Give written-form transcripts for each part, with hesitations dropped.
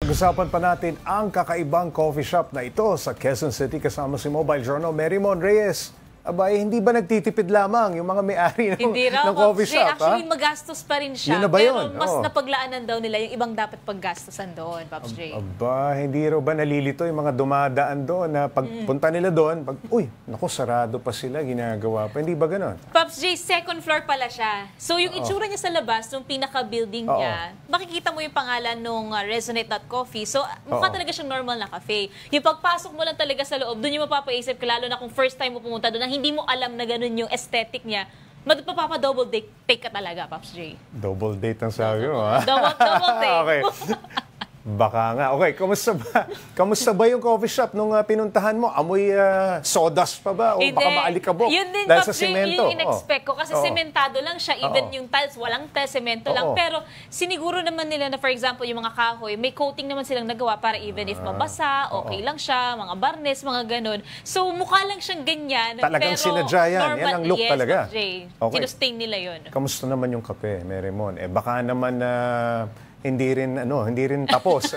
Pag-usapan pa natin ang kakaibang coffee shop na ito sa Quezon City kasama si Mobile Journal Marymon Reyes. Abay, hindi ba nagtitipid lamang yung mga may-ari ng coffee shop? Actually, magastos pa rin siya. Yun na ba yun? Pero mas napaglaanan daw nila yung ibang dapat paggastosan doon, Pops J. Aba, hindi raw ba nalilito yung mga dumadaan doon na pagpunta nila doon, uy, naku, sarado pa sila, ginagawa pa. Hindi ba ganon? Pops J, second floor pala siya. So yung itsura niya sa labas, nung pinaka-building niya, makikita mo yung pangalan nung Resonate.Coffee. So mukha talaga siyang normal na cafe. Yung pagpasok mo lang talaga sa loob, doon yung mapapaisip ka, lalo na kung first time mo pumunta doon, na hindi mo alam na ganun yung aesthetic niya, mapapa-double take ka talaga, Pops J. Double date ang sabi mo, ha? Double take. Okay. Baka nga. Okay, kamusta ba yung coffee shop nung pinuntahan mo? Amoy sawdust pa ba? O baka maalikabok? Yun din, dahil Pops sa semento? Yung in-expect ko. Kasi sementado lang siya. Even yung tiles, walang tiles, semento lang. Pero siniguro naman nila na, for example, yung mga kahoy, may coating naman silang nagawa para even if mabasa, okay lang siya, mga barnes, mga ganun. So, mukha lang siyang ganyan. Talagang pero sinadya yan. normal, Yan ang look talaga. Pops J. Sinustain nila yun. Kamusta naman yung kape, Marymon? Baka naman hindi rin tapos.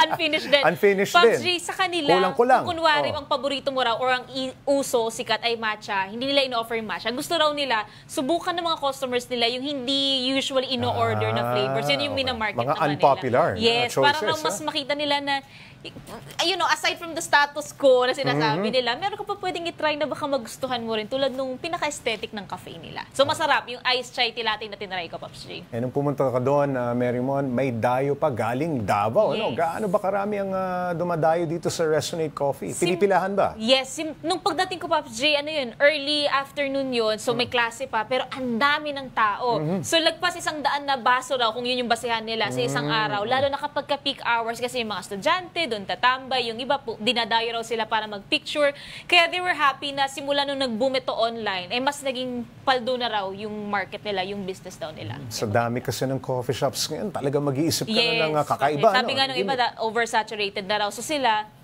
Unfinished din. Unfinished Pops din. J, sa kanila, Kulang-kulang. kung kunwari ang paborito mo raw or ang uso, sikat ay matcha, hindi nila ino-offer yung matcha. Gusto raw nila, subukan ng mga customers nila yung hindi usually ino-order na flavors. Yun yung minamarket mga naman unpopular nila. Yes, choices, para raw mas makita nila na, you know, aside from the status quo na sinasabi nila, meron ka pa pwedeng itry na baka magustuhan mo rin tulad nung pinaka-aesthetic ng cafe nila. So masarap yung iced chai latte na tinry ko, Pops J. Nung pumunta ka doon, Marymon, may dayo pa galing Davao. Yes. Gaano ba karami ang dumadayo dito sa Resonate Coffee? Pinipilahan ba? Yes. Nung pagdating ko, Pops J, early afternoon yun. So may klase pa, pero ang dami ng tao. So lagpas 100 na baso raw, kung yun yung basehan nila sa isang araw. Lalo na kapag ka-peak hours kasi yung mga estudyante, doon tatambay, yung iba po, dinadayo raw sila para mag-picture. Kaya they were happy na simula nung nag-boom ito online, mas naging paldo na raw yung market nila, yung business daw nila. Sa dami kasi ng coffee shops ngayon, talaga mag-iisip ka na ng kakaiba. Sabi nga nung iba, oversaturated na raw. So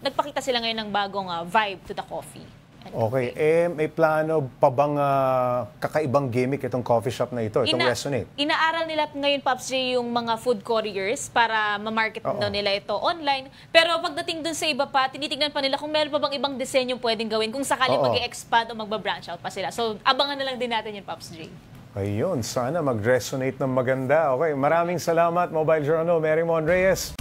nagpakita sila ngayon ng bagong vibe to the coffee. Okay, may plano pa bang kakaibang gimmick itong coffee shop na ito, itong Resonate? Inaaral nila ngayon, Pops J, yung mga food couriers para ma-market daw nila ito online. Pero pagdating dun sa iba pa, tinitignan pa nila kung meron pa bang ibang disenyo pwedeng gawin kung sakali mag-expand o magba-branch out pa sila. So, abangan na lang din natin yun, Pops J. Ayun, sana mag-resonate ng maganda. Okay, maraming salamat, Mobile Journal, Marymon Reyes.